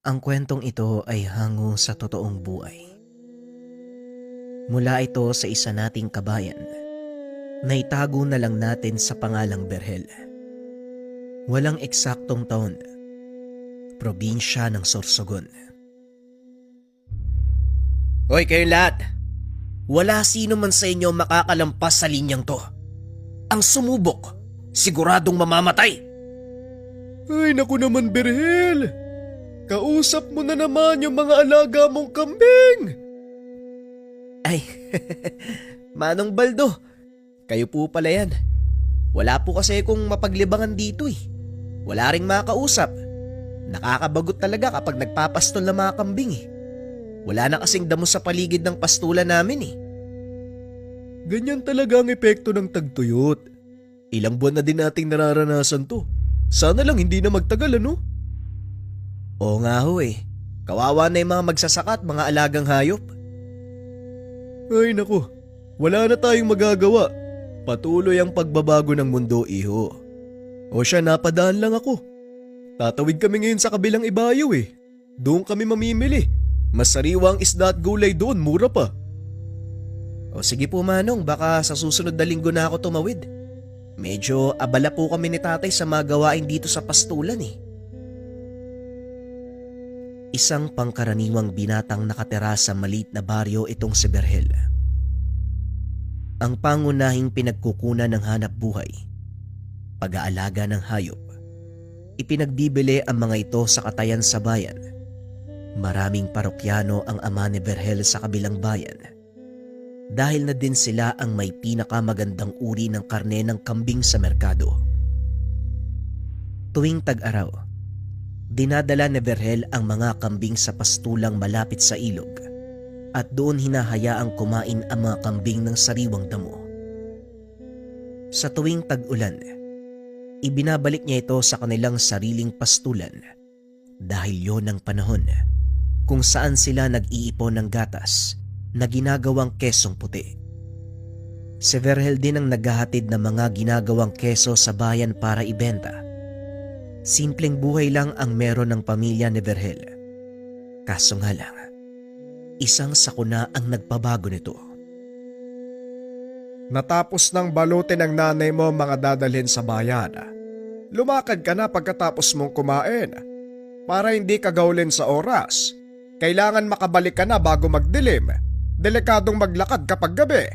Ang kwentong ito ay hango sa totoong buhay. Mula ito sa isa nating kabayan na itago na lang natin sa pangalang Berhel. Walang eksaktong taon, probinsya ng Sorsogon. Hoy kayong lahat! Wala sino man sa inyo makakalampas sa linyang to. Ang sumubok, siguradong mamamatay. Ay naku naman Berhel! Kausap mo na naman yung mga alaga mong kambing! Ay, Manong Baldo, kayo po pala yan. Wala po kasi kung mapaglibangan dito eh. Wala ring makausap. Nakakabagot talaga kapag nagpapastol ng mga kambing eh. Wala na kasing damo sa paligid ng pastulan namin eh. Ganyan talaga ang epekto ng tagtuyot. Ilang buwan na din nating nararanasan to. Sana lang hindi na magtagal ano? Oo nga ho eh. Kawawa na yung mga magsasaka at mga alagang hayop. Ay naku, wala na tayong magagawa. Patuloy ang pagbabago ng mundo, iho. O siya, napadaan lang ako. Tatawid kami ngayon sa kabilang ibayo eh. Doon kami mamimili. Mas sariwa ang isda at gulay doon, mura pa. O sige po Manong, baka sa susunod na linggo na ako tumawid. Medyo abala po kami ni tatay sa mga gawain dito sa pastulan eh. Isang pangkaraniwang binatang nakatira sa maliit na baryo itong si Berhel. Ang pangunahing pinagkukunan ng hanap buhay, pag-aalaga ng hayop, ipinagbibili ang mga ito sa katayan sa bayan. Maraming parokyano ang ama ni Berhel sa kabilang bayan. Dahil na din sila ang may pinakamagandang uri ng karne ng kambing sa merkado. Tuwing tag-araw, dinadala ni Berhel ang mga kambing sa pastulang malapit sa ilog at doon hinahayaang kumain ang mga kambing ng sariwang damo. Sa tuwing tag-ulan, ibinabalik niya ito sa kanilang sariling pastulan dahil yon ang panahon kung saan sila nag-iipon ng gatas na ginagawang kesong puti. Si Berhel din ang naghahatid ng mga ginagawang keso sa bayan para ibenta. Simpleng buhay lang ang meron ng pamilya ni Berhel. Kaso nga lang, isang sakuna ang nagpabago nito. Natapos ng balutin ng nanay mo mga dadalhin sa bayan. Lumakad ka na pagkatapos mong kumain. Para hindi ka gawlin sa oras. Kailangan makabalik ka na bago magdilim. Delikadong maglakad kapag gabi.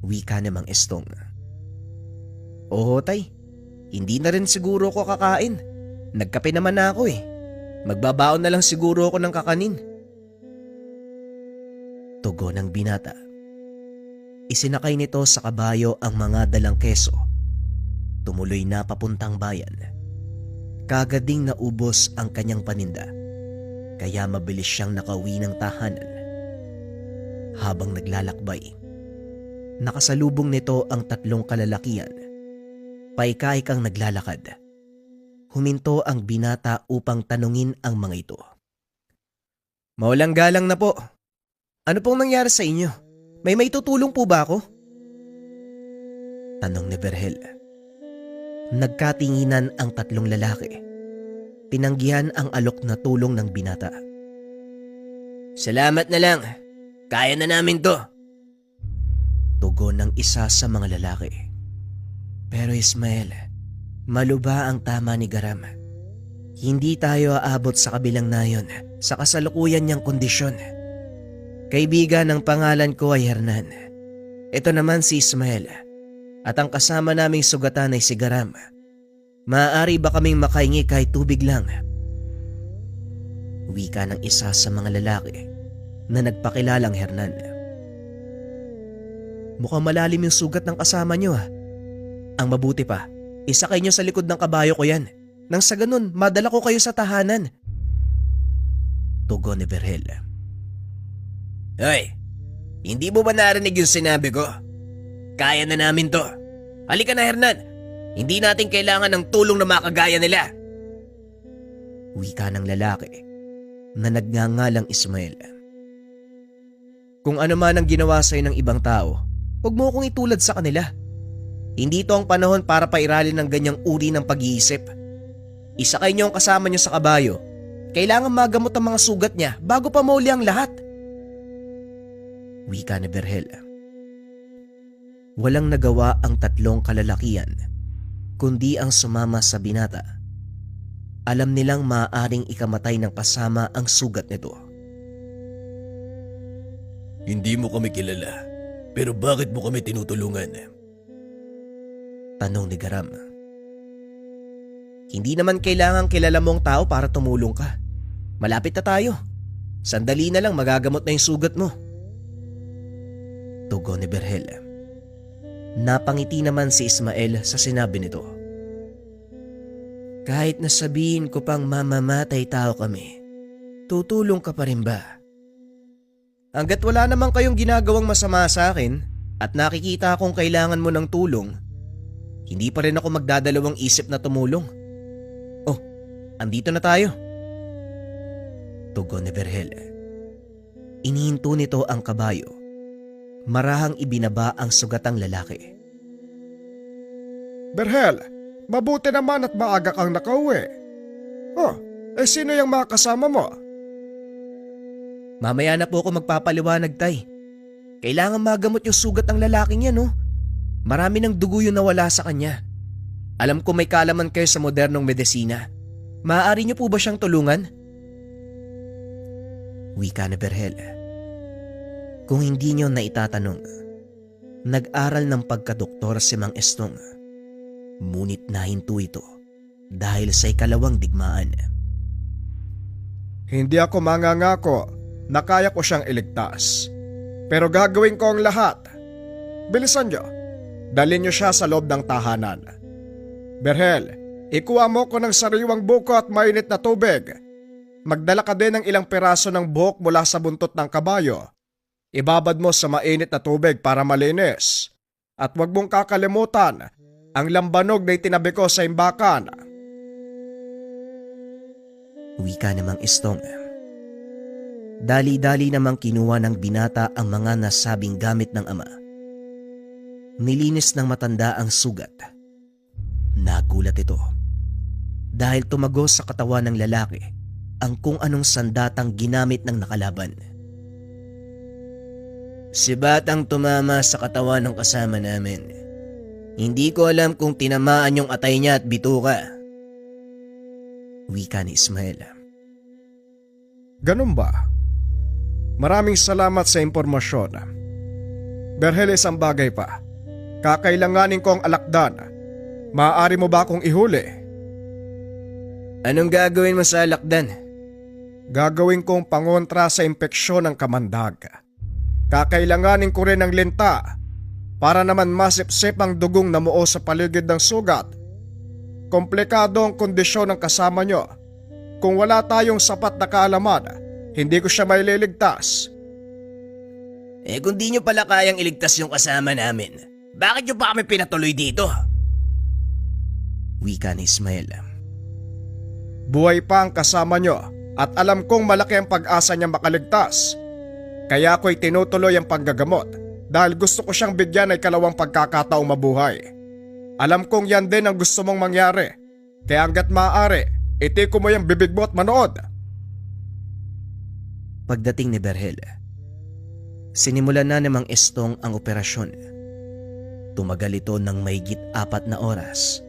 Wika namang Estong. Oo tay, hindi na rin siguro ko kakain. Nagkape naman na ako eh. Magbabaon na lang siguro ako ng kakanin. Tugon ng binata. Isinakay nito sa kabayo ang mga dalang keso. Tumuloy na papuntang bayan. Kagading naubos ang kanyang paninda, kaya mabilis siyang nakauwi ng tahanan. Habang naglalakbay, nakasalubong nito ang tatlong kalalakian. Paika-ikang naglalakad. Huminto ang binata upang tanungin ang mga ito. Maulang galang na po. Ano pong nangyari sa inyo? May maitutulong po ba ako? Tanong ni Berhel. Nagkatinginan ang tatlong lalaki. Tinanggihan ang alok na tulong ng binata. Salamat na lang. Kaya na namin to. Tugon ng isa sa mga lalaki. Pero Ismael, maluba ang tama ni Garam. Hindi tayo aabot sa kabilang nayon sa kasalukuyan niyang kondisyon. Kaibigan ng pangalan ko ay Hernan. Ito naman si Ismael. At ang kasama naming sugatan ay si Garam. Maaari ba kaming makahingi kahit tubig lang? Wika ng isa sa mga lalaki na nagpakilalang Hernan. Mukhang malalim yung sugat ng kasama niyo ah. Ang mabuti pa, isakay niyo sa likod ng kabayo ko yan. Nang sa ganun, madala ko kayo sa tahanan. Tugon ni Berhel. Hoy, hindi mo ba narinig yung sinabi ko? Kaya na namin to. Halika na Hernan. Hindi natin kailangan ng tulong na makagaya nila. Wika ng lalaki na nagngangalang Ismael. Kung ano man ang ginawa sa'yo ng ibang tao, huwag mo akong itulad sa kanila. Hindi ito ang panahon para pairalin ng ganyang uri ng pag-iisip. Isakay niyo ang kasama niyo sa kabayo Kailangan magamot ang mga sugat niya bago pa mauli ang lahat. Wika ni Berhel. Walang nagawa ang tatlong kalalakian kundi ang sumama sa binata. Alam nilang maaaring ikamatay ng kasama ang sugat nito. Hindi mo kami kilala, pero bakit mo kami tinutulungan? Tanong ni Garam. Hindi naman kailangang kilala mong tao para tumulong ka. Malapit na tayo. Sandali na lang magagamot na yung sugat mo. Tugon ni Berhel. Napangiti naman si Ismael sa sinabi nito. Kahit nasabihin ko pang mamamatay tao kami, tutulong ka pa rin ba? Hanggat wala naman kayong ginagawang masama sa akin at nakikita akong kailangan mo ng tulong, hindi pa rin ako magdadalawang isip na tumulong. Oh, andito na tayo. Tugon ni Berhel. Inihinto nito ang kabayo. Marahang ibinaba ang sugatang lalaki. Berhel, mabuti naman at maaga kang nakauwi. Oh, sino yung mga kasama mo? Mamaya na po ako magpapaliwanag, tay. Kailangan magamot yung sugat ng lalaking yan, no? Marami ng dugo yung nawala sa kanya. Alam ko may kaalaman kayo sa modernong medisina. Maaari niyo po ba siyang tulungan? Wika ni Berhel. Kung hindi niyo na itatanong, nag-aral ng pagkadoktor si Mang Estong. Ngunit nahinto ito dahil sa ikalawang digmaan. Hindi ako mangangako na kaya ko siyang iligtas. Pero gagawin ko ang lahat. Bilisan niyo. Dalhin niyo siya sa loob ng tahanan. Berhel, ikuha mo ko ng sariwang buko at mainit na tubig. Magdala ka din ng ilang piraso ng buhok mula sa buntot ng kabayo. Ibabad mo sa mainit na tubig para malinis. At huwag mong kakalimutan ang lambanog na itinabi ko sa imbakan. Wika namang Estong. Dali-dali namang kinuha ng binata ang mga nasabing gamit ng ama. Nilinis ng matanda ang sugat. Nagulat ito dahil tumagos sa katawan ng lalaki ang kung anong sandatang ginamit ng nakalaban. Si batang tumama sa katawan ng kasama namin. Hindi ko alam kung tinamaan yung atay niya at bituka. Wika ni Ismael. Ganun ba? Maraming salamat sa impormasyon. Berhel, isang bagay pa. Kakailanganin ko ang alakdan. Maaari mo ba akong ihuli? Anong gagawin mo sa alakdan? Gagawin kong pangontra sa impeksyon ng kamandag. Kakailanganin ko rin ng linta para naman masipsip ang dugong namuo sa paligid ng sugat. Komplikado ang kondisyon ng kasama nyo. Kung wala tayong sapat na kaalaman, hindi ko siya maililigtas. Kung di nyo pala kayang iligtas yung kasama namin, bakit nyo pa kami pinatuloy dito? Wika ni Ismael. Buhay pa ang kasama nyo at alam kong malaki ang pag-asa niya makaligtas. Kaya ako'y tinutuloy ang paggagamot dahil gusto ko siyang bigyan ng ikalawang pagkakataong mabuhay. Alam kong yan din ang gusto mong mangyari. Kaya hanggat maaari, itiko mo yung bibig mo at manood. Pagdating ni Berhel, sinimulan na namang Estong ang operasyon. Tumagal ito ng mahigit 4 na oras.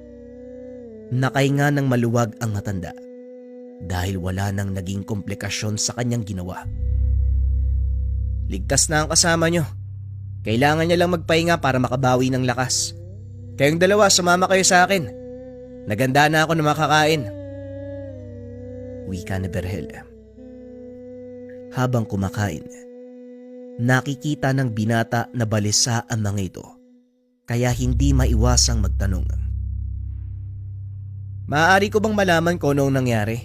Nakahinga ng maluwag ang matanda dahil wala nang naging komplikasyon sa kanyang ginawa. Ligtas na ang kasama nyo. Kailangan niya lang magpahinga para makabawi ng lakas. Kayong dalawa, sumama kayo sa akin. Naganda na ako na makakain. Wika ni Berhel. Habang kumakain, nakikita ng binata na balisa ang mga ito, kaya hindi maiwasang magtanong. Maaari ko bang malaman kung anong nangyari?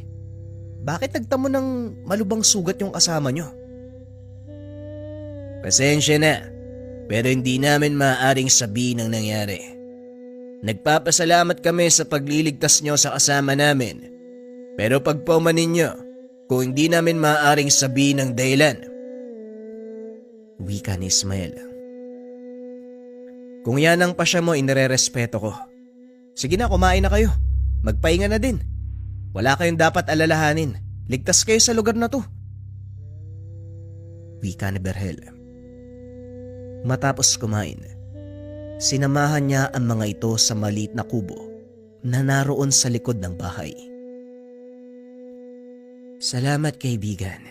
Bakit nagtamo ng malubang sugat yung kasama nyo? Pasensya na, pero hindi namin maaaring sabihin ang nangyari. Nagpapasalamat kami sa pagliligtas nyo sa kasama namin, pero pagpaumanin nyo kung hindi namin maaaring sabihin ang dahilan. Wika ni Ismael. Kung yan ang pasya mo, inirerespeto ko. Sige na, kumain na kayo. Magpahinga na din. Wala kayong dapat alalahanin. Ligtas kayo sa lugar na to. Wika ni Berhel. Matapos kumain, sinamahan niya ang mga ito sa maliit na kubo na naroon sa likod ng bahay. Salamat kaibigan.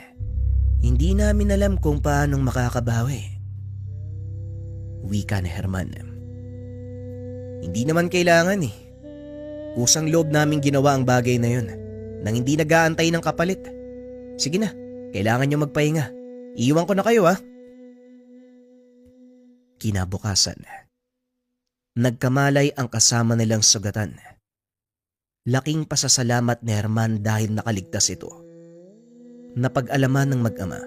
Hindi namin alam kung paanong makakabawi. Wika ni Herman. Hindi naman kailangan eh. Kusang loob namin ginawa ang bagay na yun nang hindi nag-aantay ng kapalit. Sige na, kailangan nyo magpahinga. Iiwan ko na kayo ha. Kinabukasan, nagkamalay ang kasama nilang sugatan. Laking pasasalamat ni Herman dahil nakaligtas ito. Napag-alaman ng mag-ama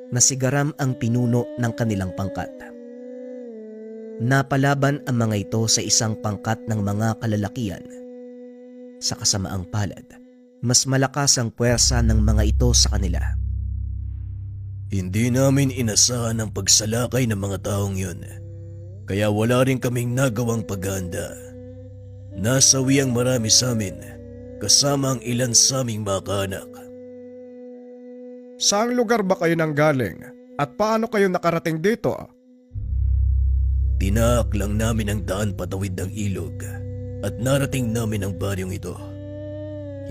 na si Garam ang pinuno ng kanilang pangkat. Napalaban ang mga ito sa isang pangkat ng mga kalalakian. Sa kasamaang palad, mas malakas ang puwersa ng mga ito sa kanila. Hindi namin inasahan ang pagsalakay ng mga taong yun. Kaya wala rin kaming nagawang paghahanda. Nasawi ang marami sa amin, kasama ang ilan sa aming mga kaanak. Saang lugar ba kayo nang galing at paano kayo nakarating dito? Tinaak lang namin ang daan patawid ng ilog at narating namin ang baryong ito.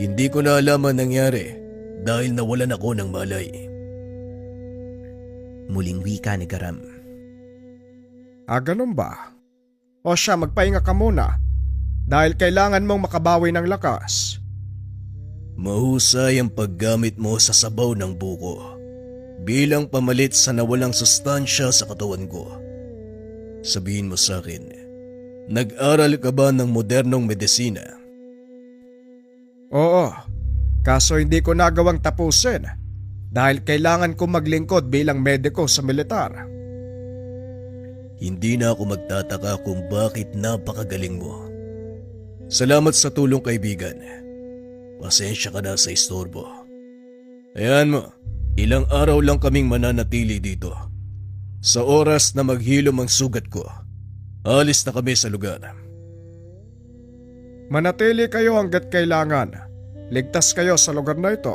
Hindi ko na alam ang nangyari dahil nawalan ako ng malay. Muling wika ni Garam. Ganun ba? O siya, magpahinga ka muna dahil kailangan mong makabawi ng lakas. Mahusay ang paggamit mo sa sabaw ng buko bilang pamalit sa nawalang sustansya sa katawan ko. Sabihin mo sa akin, nag-aral ka ba ng modernong medisina? Oo, kaso hindi ko nagawang tapusin dahil kailangan ko maglingkod bilang mediko sa militar. Hindi na ako magtataka kung bakit napakagaling mo. Salamat sa tulong kaibigan. Pasensya ka na sa istorbo. Ayan mo, ilang araw lang kaming mananatili dito. Sa oras na maghilom ang sugat ko, alis na kami sa lugar. Manatili kayo hanggat kailangan. Ligtas kayo sa lugar na ito.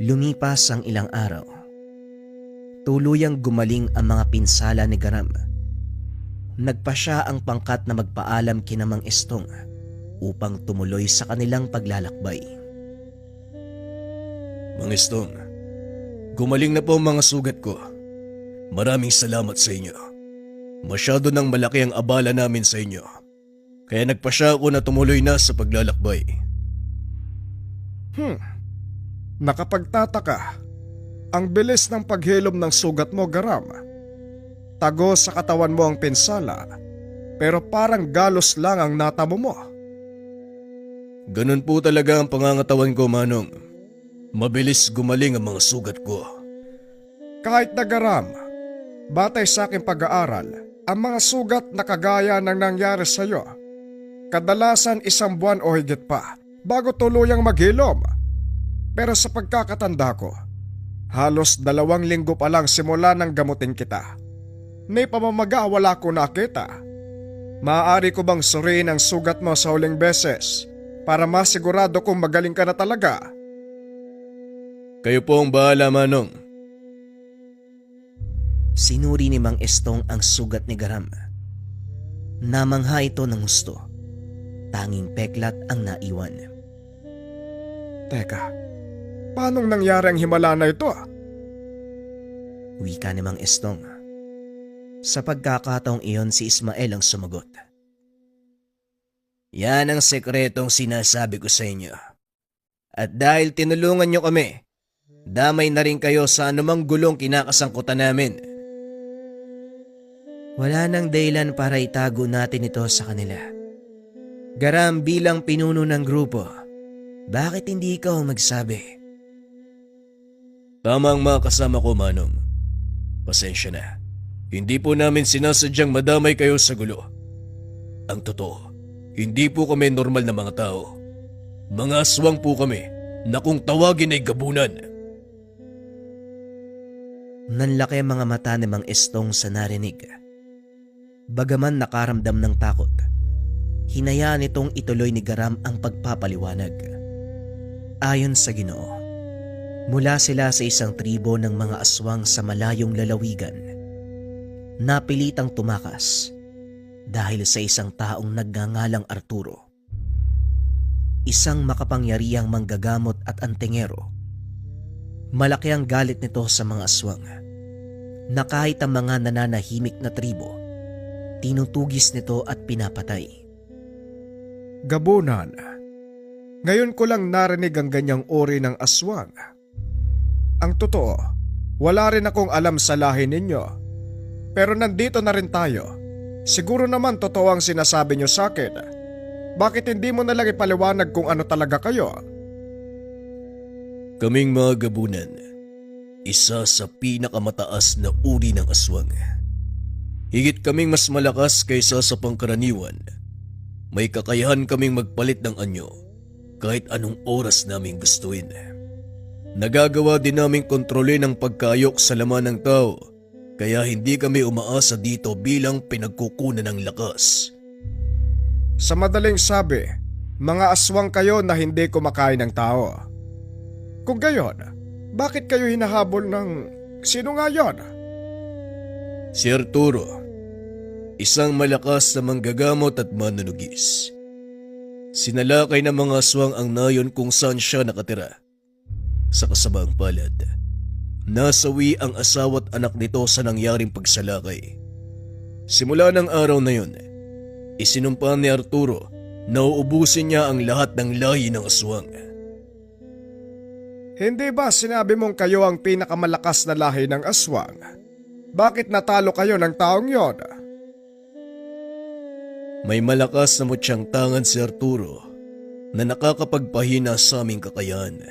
Lumipas ang ilang araw. Tuluyang gumaling ang mga pinsala ni Garam. Nagpa siya ang pangkat na magpaalam kina Mang Estong upang tumuloy sa kanilang paglalakbay. Mang Estong, gumaling na po ang mga sugat ko. Maraming salamat sa inyo. Masyado nang malaki ang abala namin sa inyo. Kaya nagpa siya ako na tumuloy na sa paglalakbay. Nakapagtataka. Ang bilis ng paghilom ng sugat mo, Garam. Tago sa katawan mo ang pinsala, pero parang galos lang ang natamo mo. Ganun po talaga ang pangangatawan ko, Manong. Mabilis gumaling ang mga sugat ko. Kahit na, Garam, batay sa aking pag-aaral, ang mga sugat na kagaya ng nangyari sa iyo, kadalasan 1 buwan o higit pa bago tuluyang maghilom. Pero sa pagkakatanda ko, halos 2 linggo pa lang simula nang gamutin kita. May pamamaga wala ko nakita. Maaari ko bang suriin ang sugat mo sa huling beses para masigurado kong magaling ka na talaga? Kayo po ang bahala, Manong. Sinuri ni Mang Estong ang sugat ni Garam. Namangha ito ng gusto. Tanging peklat ang naiwan. Teka, paanong nangyari ang himala na ito? Wika ni Mang Estong. Sa pagkakataong iyon si Ismael ang sumagot. Yan ang sekretong sinasabi ko sa inyo. At dahil tinulungan nyo kami, damay na rin kayo sa anumang gulong kinakasangkutan namin. Wala nang dahilan para itago natin ito sa kanila. Garam, bilang pinuno ng grupo, bakit hindi ikaw magsabi? Tama ang mga kasama ko, Manong. Pasensya na. Hindi po namin sinasadyang madamay kayo sa gulo. Ang totoo, hindi po kami normal na mga tao. Mga aswang po kami na kung tawagin ay gabunan. Nanlaki ang mga mata ni Mang Estong sa narinig. Bagaman nakaramdam ng takot, hinayaan itong ituloy ni Garam ang pagpapaliwanag. Ayon sa Ginoo, mula sila sa isang tribo ng mga aswang sa malayong lalawigan. Napilitang tumakas dahil sa isang taong nagngangalang Arturo. Isang makapangyarihang manggagamot at antingero. Malaki ang galit nito sa mga aswang na kahit ang mga nananahimik na tribo, tinutugis nito at pinapatay. Gabunan, ngayon ko lang narinig ang ganyang uri ng aswang. Ang totoo, wala rin akong alam sa lahi ninyo. Pero nandito na rin tayo. Siguro naman totoo ang sinasabi nyo sa akin. Bakit hindi mo nalang ipaliwanag kung ano talaga kayo? Kaming mga gabunan, isa sa pinakamataas na uri ng aswang. Higit kaming mas malakas kaysa sa pangkaraniwan. May kakayahan kaming magpalit ng anyo kahit anong oras naming gustuin. Nagagawa din naming kontrolin ang pagkayok sa laman ng tao, kaya hindi kami umaasa dito bilang pinagkukunan ng lakas. Sa madaling sabi, mga aswang kayo na hindi kumakain ng tao. Kung gayon, bakit kayo hinahabol ng sino nga yon? Si Arturo, isang malakas na manggagamot at manunugis. Sinalakay ng mga aswang ang nayon kung saan siya nakatira. Sa kasamang palad, nasawi ang asawa't anak nito sa nangyaring pagsalakay. Simula ng araw na yun, isinumpa ni Arturo na uubusin niya ang lahat ng lahi ng aswang. Hindi ba sinabi mong kayo ang pinakamalakas na lahi ng aswang? Bakit natalo kayo ng taong yon? May malakas na mutyang tangan si Arturo na nakakapagpahina sa aming kakayahan.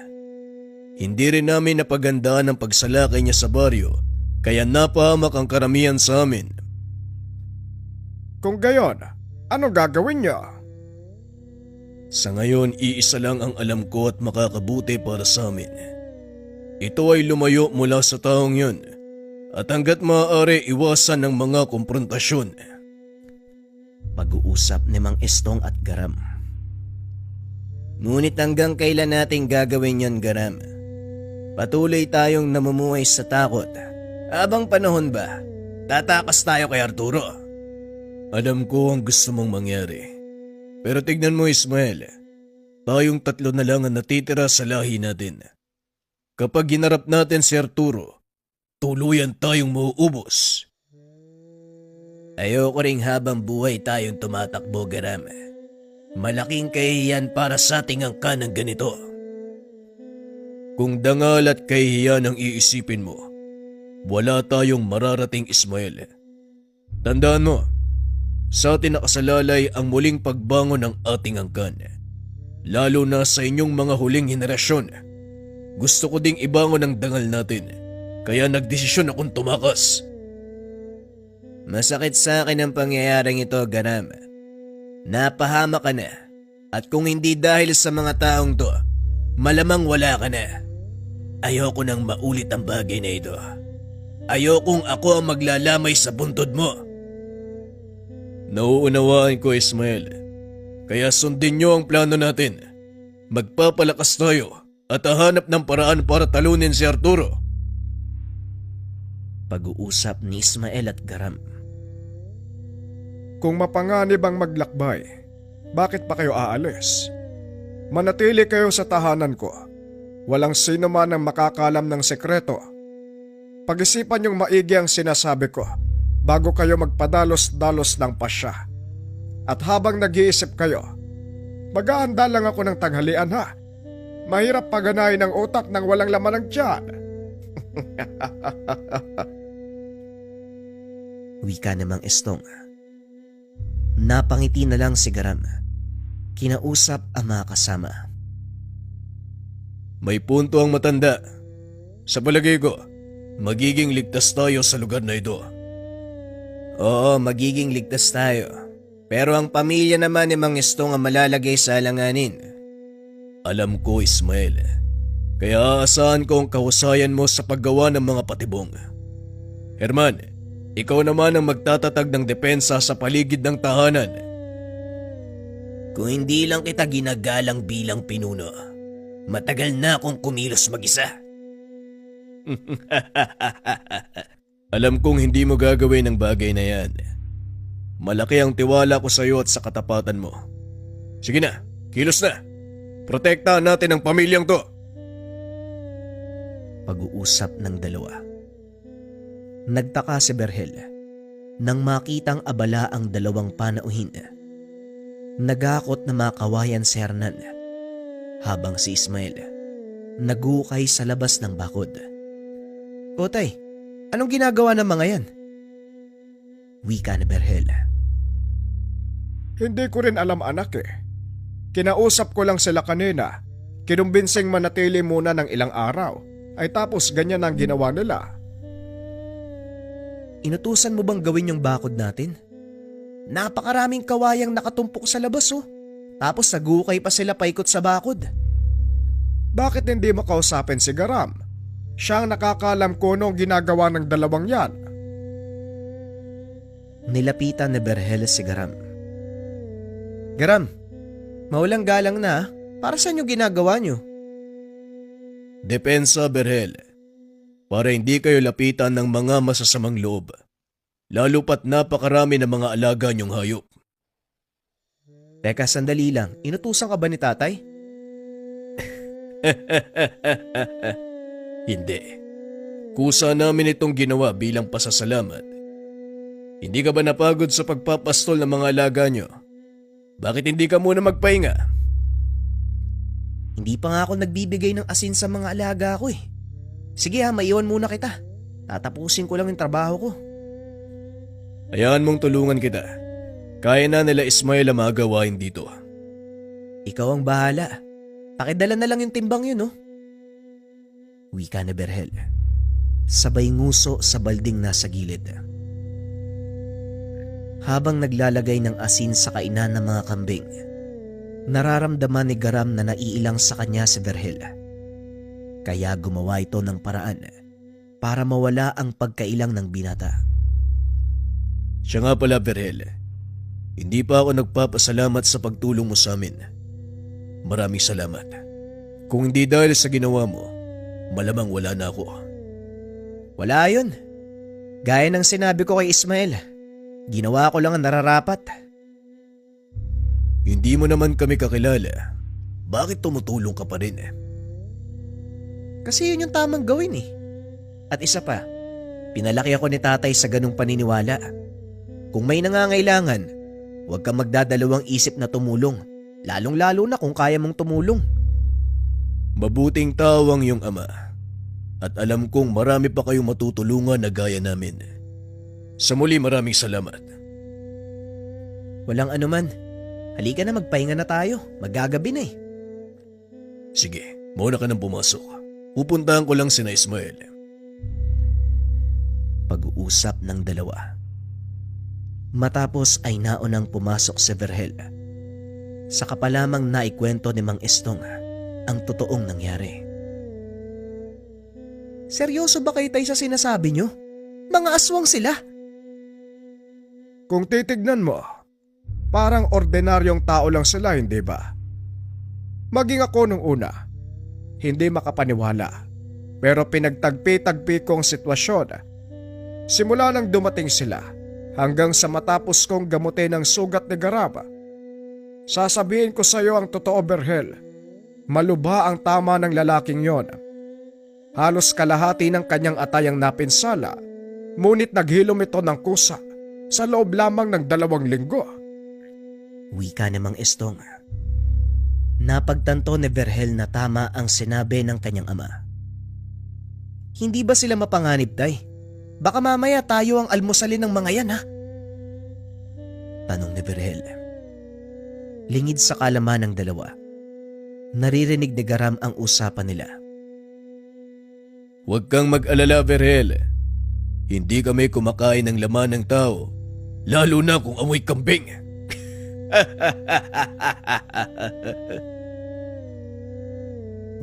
Hindi rin namin napagandaan ang pagsalakay niya sa baryo, kaya napahamak ang karamihan sa amin. Kung gayon, ano gagawin niyo? Sa ngayon, iisa lang ang alam ko at makakabuti para sa amin. Ito ay lumayo mula sa taong yun at hanggat maaari iwasan ng mga komprontasyon. Pag-uusap ni Mang Estong at Garam. Ngunit hanggang kailan natin gagawin yon, Garam? Patuloy tayong namumuhay sa takot. Habang panahon ba, tatakas tayo kay Arturo. Alam ko ang gusto mong mangyari. Pero tignan mo, Ismael, tayong tatlo na lang ang natitira sa lahi natin. Kapag ginarap natin si Arturo, tuluyan tayong mauubos. Ayoko ring habang buhay tayong tumatakbo, Garam. Malaking kahihiyan para sa ating angkan ng ganito. Kung dangal at kahihiyan ang iisipin mo, wala tayong mararating, Ismael. Tandaan mo, sa atin nakasalalay ang muling pagbangon ng ating angkan. Lalo na sa inyong mga huling henerasyon. Gusto ko ding ibangon ang dangal natin, kaya nagdesisyon akong tumakas. Masakit sa akin ang pangyayaring ito, Garam. Napahama ka na, at kung hindi dahil sa mga taong to, malamang wala ka na. Ayoko nang maulit ang bagay na ito. Ayokong ako ang maglalamay sa buntod mo. Nauunawaan ko, Ismael. Kaya sundin niyo ang plano natin. Magpapalakas tayo at hahanap ng paraan para talunin si Arturo. Pag-uusap ni Ismael at Garam. Kung mapanganib ang maglakbay, bakit pa kayo aalis? Manatili kayo sa tahanan ko. Walang sino man ang makakalam ng sekreto. Pag-isipan niyong maigi ang sinasabi ko bago kayo magpadalos-dalos ng pasya. At habang nag-iisip kayo, maghahanda lang ako ng tanghalian, ha? Mahirap paganahin ang utak nang walang laman ng tiyan. Wika namang Estong. Napangiti na lang si Garam. Kinausap ang mga kasama. May punto ang matanda. Sa palagay ko, magiging ligtas tayo sa lugar na ito. Oo, magiging ligtas tayo. Pero ang pamilya naman ni Mang Estong ang malalagay sa alanganin. Alam ko, Ismael. Kaya aasahan ko ang kahusayan mo sa paggawa ng mga patibong. Herman, ikaw naman ang magtatatag ng depensa sa paligid ng tahanan. Kung hindi lang kita ginagalang bilang pinuno, Matagal na akong kumilos mag-isa. Alam kong hindi mo gagawin ang bagay na yan. Malaki ang tiwala ko sa iyo at sa katapatan mo. Sige na, kilos na. Protektahan natin ang pamilyang to. Pag-uusap ng dalawa. Nagtaka si Berhel nang makitang abala ang dalawang panauhin. Nagakot na makawayan si Hernan habang si Ismael nagukay sa labas ng bakod. Otay, anong ginagawa ng mga yan? Wika ni Berhel. Hindi ko rin alam anak eh. Kinausap ko lang sila kanina. Kinumbinseng manatili muna ng ilang araw. Ay tapos ganyan ang ginawa nila. Inutusan mo bang gawin yung bakod natin? Napakaraming kawayang nakatumpok sa labas oh. Tapos nagukay pa sila paikot sa bakod. Bakit hindi mo kausapin si Garam? Siya ang nakakalam ko nung ginagawa ng dalawang yan. Nilapitan ni Berhel si Garam. Garam, maulang galang na para saan yung ginagawa nyo? Depensa, Berhel. Para hindi kayo lapitan ng mga masasamang loob. Lalo pat napakarami ng mga alaga niyong hayop. Teka, sandali lang. Inutusan ka ba ni tatay? Hindi. Kusa namin itong ginawa bilang pasasalamat. Hindi ka ba napagod sa pagpapastol ng mga alaga niyo? Bakit hindi ka muna magpahinga? Hindi pa nga ako nagbibigay ng asin sa mga alaga ko eh. Sige ha, maiwan muna kita. Tatapusin ko lang yung trabaho ko. Hayaan mong tulungan kita. Kaya na nila Ismael ang mga gawain dito. Ikaw ang bahala. Pakidala na lang yung timbang yun, oh. Wika ni Berhel. Sabay nguso sa balding nasa gilid. Habang naglalagay ng asin sa kainan ng mga kambing, nararamdaman ni Garam na naiilang sa kanya si Berhel. Kaya gumawa ito ng paraan para mawala ang pagkailang ng binata. Siya nga pala, Berhel. Hindi pa ako nagpapasalamat sa pagtulong mo sa amin. Maraming salamat. Kung hindi dahil sa ginawa mo, malamang wala na ako. Wala yun. Gaya ng sinabi ko kay Ismael, ginawa ko lang ang nararapat. Hindi mo naman kami kakilala. Bakit tumutulong ka pa rin? Kasi yun yung tamang gawin eh. At isa pa, pinalaki ako ni tatay sa ganung paniniwala. Kung may nangangailangan, huwag kang magdadalawang isip na tumulong, lalong-lalo na kung kaya mong tumulong. Mabuting tao ang iyong ama. At alam kong marami pa kayong matutulungan na gaya namin. Sa muli, maraming salamat. Walang anuman. Halika na, magpahinga na tayo. Magagabi na eh. Sige, mauna ka nang pumasok. Pupuntahan ko lang sina Ismael. Pag-uusap ng dalawa. Matapos ay naunang pumasok si Berhel. Saka pa lamang naikwento ni Mang Estong ang totoong nangyari. Seryoso ba kayo tayo sa sinasabi nyo? Mga aswang sila. Kung titignan mo, parang ordinaryong tao lang sila, hindi ba? Maging ako nung una, hindi makapaniwala. Pero pinagtagpi-tagpi kong sitwasyon. Simula nang dumating sila, hanggang sa matapos kong gamutin ang sugat ni Garaba. Sasabihin ko sa iyo ang totoo, Berhel. Malubha ang tama ng lalaking yon. Halos kalahati ng kanyang atay ang napinsala, ngunit naghilom ito ng kusa sa loob lamang ng 2 linggo. Wika ni Mang Estong. Napagtanto ni Berhel na tama ang sinabi ng kanyang ama. Hindi ba sila mapanganib, tay? Baka mamaya tayo ang almusalin ng mga yan, ha? Tanong ni Berhel. Lingid sa kalaman ng dalawa. Naririnig ni Garam ang usapan nila. Huwag kang mag-alala, Berhel. Hindi kami kumakain ng laman ng tao, lalo na kung amoy kambing.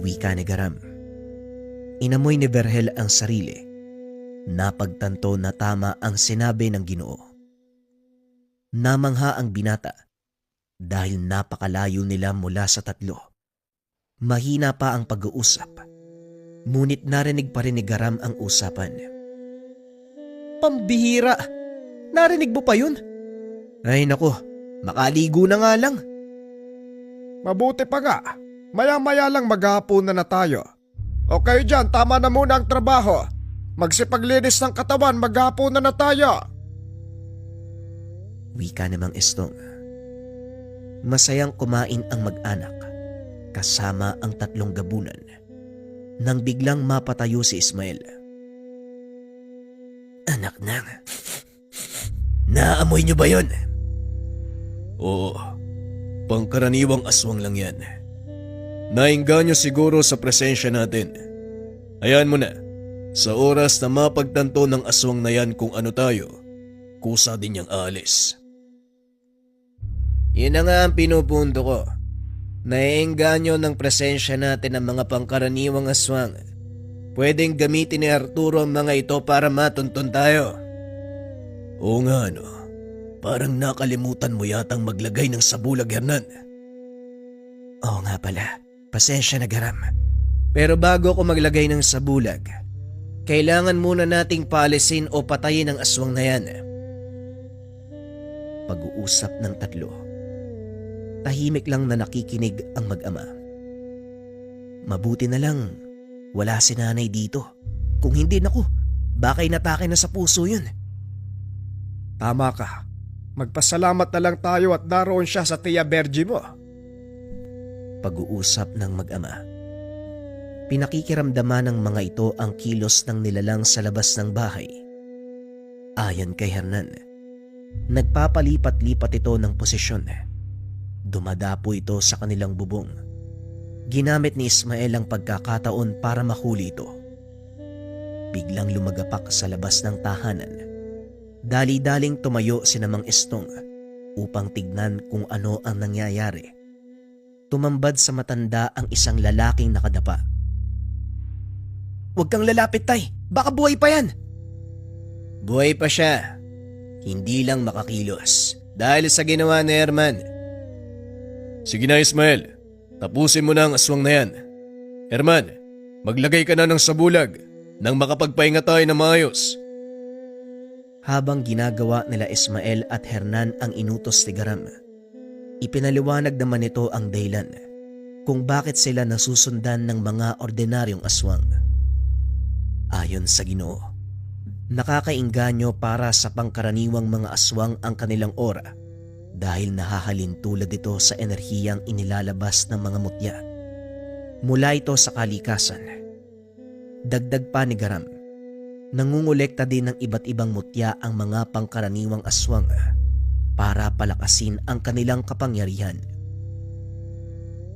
Wika ni Garam. Inamoy ni Berhel ang sarili. Napagtanto na tama ang sinabi ng Ginoo. Namangha ang binata dahil napakalayo nila mula sa tatlo. Mahina pa ang pag-uusap, ngunit narinig pa rin ni Garam ang usapan. Pambihira! Narinig mo pa yun? Ay nako, makaligo na nga lang. Mabuti pa nga. Maya-maya lang maghahapunan na tayo. O kayo dyan, tama na muna ang trabaho. Magsipaglinis ng katawan, maghahapunan na tayo. Wika namang Estong. Masayang kumain ang mag-anak kasama ang 3 gabunan nang biglang mapatayo si Ismael. Anak nang, naamoy niyo ba yon? Oo, pangkaraniwang aswang lang yan. Nainganyo siguro sa presensya natin. Hayaan mo na, sa oras na mapagtanto ng aswang na yan kung ano tayo, kusa din niyang aalis. Yun na nga ang pinupunto ko. Naiengganyo ng presensya natin ang mga pangkaraniwang aswang. Pwedeng gamitin ni Arturo ang mga ito para matuntun tayo. Oo nga no, parang nakalimutan mo yatang maglagay ng sabulag, Hernan. Oo nga pala, pasensya na Garam. Pero bago ko maglagay ng sabulag, kailangan muna nating paalisin o patayin ang aswang na yan. Pag-uusap ng 3. Tahimik lang na nakikinig ang mag-ama. Mabuti na lang, wala si nanay dito. Kung hindi, naku, baka inatake na sa puso yun. Tama ka. Magpasalamat na lang tayo at naroon siya sa Tia Bergie mo. Pag-uusap ng mag-ama. Pinakikiramdaman ng mga ito ang kilos ng nilalang sa labas ng bahay. Ayon kay Hernan, nagpapalipat-lipat ito ng posisyon. Dumadapo ito sa kanilang bubong. Ginamit ni Ismael ang pagkakataon para mahuli ito. Biglang lumagapak sa labas ng tahanan. Dali-daling tumayo si Namang Estong upang tignan kung ano ang nangyayari. Tumambad sa matanda ang isang lalaking nakadapa. Huwag kang lalapit, tay. Baka buhay pa yan. Buhay pa siya. Hindi lang makakilos dahil sa ginawa ni Herman. Sige na Ismael, tapusin mo na ang aswang na yan. Herman, maglagay ka na ng sabulag nang makapagpahinga tayo na maayos. Habang ginagawa nila Ismael at Hernan ang inutos ni Garam, ipinaliwanag naman nito ang dahilan kung bakit sila nasusundan ng mga ordinaryong aswang. Ayon sa Ginoo, nakakainganyo para sa pangkaraniwang mga aswang ang kanilang aura dahil nahahalin tulad ito sa enerhiyang inilalabas ng mga mutya. Mula ito sa kalikasan. Dagdag pa ni Garam, nangungulekta din ng iba't ibang mutya ang mga pangkaraniwang aswang para palakasin ang kanilang kapangyarihan.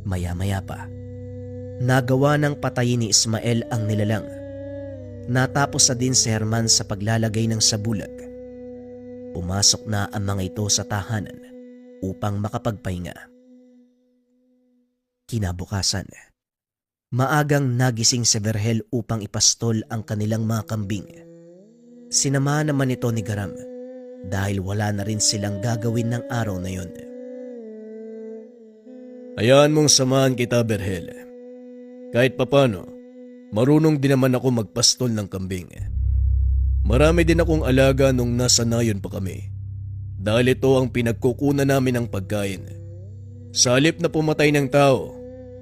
Maya-maya pa, nagawa ng patayin ni Ismael ang nilalang. Natapos na din si Herman sa paglalagay ng sabulag. Pumasok na ang mga ito sa tahanan upang makapagpahinga. Kinabukasan, maagang nagising si Vergel upang ipastol ang kanilang mga kambing. Sinamahan naman ito ni Garam dahil wala na rin silang gagawin ng araw na yon. Hayaan mong samahan kita, Vergel. Kahit papano, marunong din naman ako magpastol ng kambing. Marami din akong alaga nung nasa nayon pa kami. Dahil ito ang pinagkukunan namin ng pagkain. Sa halip na pumatay ng tao,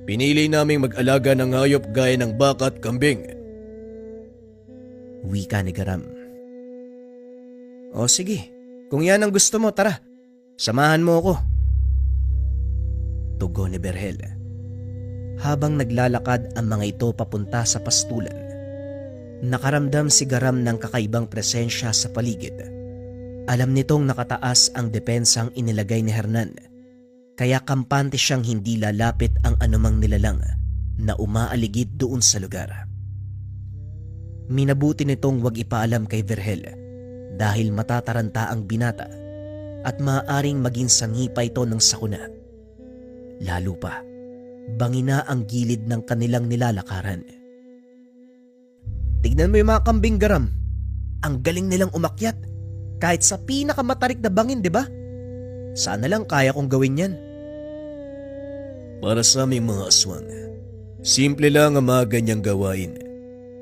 pinili naming mag-alaga ng hayop gaya ng baka at kambing. Wika ni Garam. O sige, kung yan ang gusto mo, tara. Samahan mo ako. Tugon ni Vergel. Habang naglalakad ang mga ito papunta sa pastulan, nakaramdam si Garam ng kakaibang presensya sa paligid. Alam nitong nakataas ang depensang inilagay ni Hernan, kaya kampante siyang hindi lalapit ang anumang nilalang na umaaligid doon sa lugar. Minabuti nitong wag ipaalam kay Vergel dahil matataranta ang binata at maaaring maging sanhi pa ito ng sakuna. Lalo pa, bangina ang gilid ng kanilang nilalakaran. Tignan mo yung mga kambing, Garam. Ang galing nilang umakyat kahit sa pinakamatarik na bangin, di ba? Sana lang kaya kong gawin yan. Para sa aming mga aswang, Simple lang ang mga ganyang gawain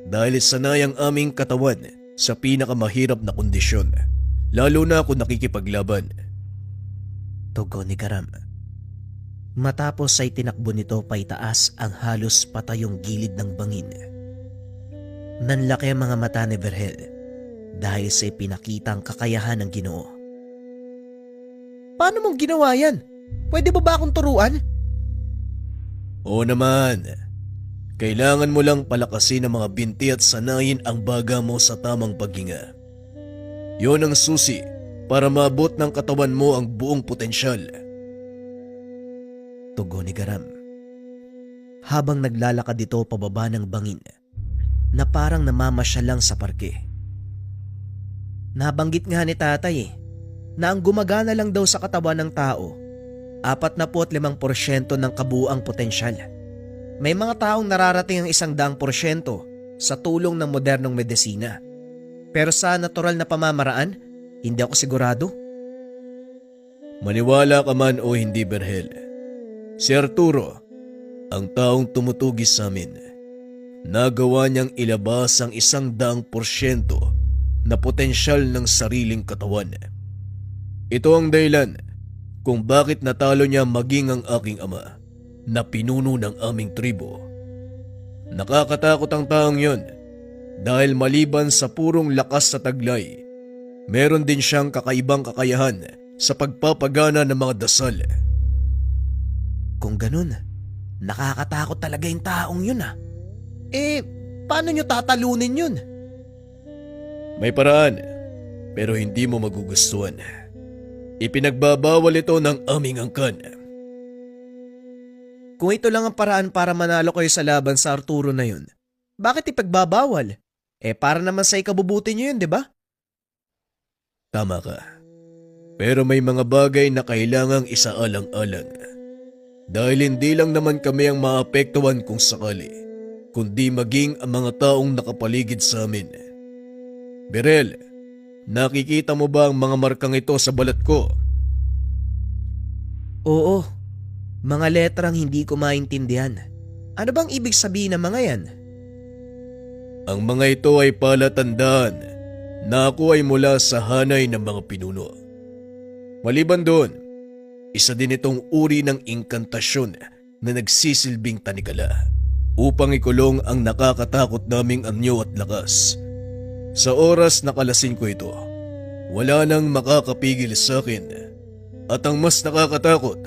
dahil sanay ang aming katawan sa pinakamahirap na kondisyon, lalo na kung nakikipaglaban. Tugon ni Garam. Matapos ay tinakbo nito paitaas ang halos patayong gilid ng bangin. Nanlaki ang mga mata ni Vergel dahil sa ipinakitang kakayahan ng Ginoo. Paano mong ginawa yan? Pwede ba akong turuan? Oo naman. Kailangan mo lang palakasin ang mga binti at sanayin ang baga mo sa tamang paghinga. Yon ang susi para maabot ng katawan mo ang buong potensyal. Tugon ni Garam. Habang naglalakad ito pababa ng bangin na parang namamasya lang sa parke. Nabanggit nga ni tatay na ang gumagana lang daw sa katawan ng tao 45% ng kabuuang potensyal. May mga taong nararating ang 100% sa tulong ng modernong medisina. Pero sa natural na pamamaraan, hindi ako sigurado. Maniwala ka man o hindi, Vergel, si Arturo, ang taong tumutugis sa amin, nagawa niyang ilabas ang 100% na potensyal ng sariling katawan. Ito ang dahilan kung bakit natalo niya maging ang aking ama na pinuno ng aming tribo. Nakakatakot ang taong yon dahil maliban sa purong lakas sa taglay, meron din siyang kakaibang kakayahan sa pagpapagana ng mga dasal. Kung ganun, nakakatakot talaga yung taong yun . Paano nyo tatalunin yun? May paraan, pero hindi mo magugustuhan. Ipinagbabawal ito ng aming angkan. Kung ito lang ang paraan para manalo kayo sa laban sa Arturo na yun, bakit ipagbabawal? Para naman sa ikabubuti nyo yun, di ba? Tama ka. Pero may mga bagay na kailangang isaalang-alang. Dahil hindi lang naman kami ang maapektuhan kung sakali, kundi maging ang mga taong nakapaligid sa amin. Berel, nakikita mo ba ang mga markang ito sa balat ko? Oo, mga letrang hindi ko maintindihan. Ano bang ibig sabihin ng mga yan? Ang mga ito ay palatandaan na ako ay mula sa hanay ng mga pinuno. Maliban doon, isa din itong uri ng inkantasyon na nagsisilbing tanikala upang ikulong ang nakakatakot naming anyo at lakas. Sa oras na kalasin ko ito, wala nang makakapigil sa akin. At ang mas nakakatakot,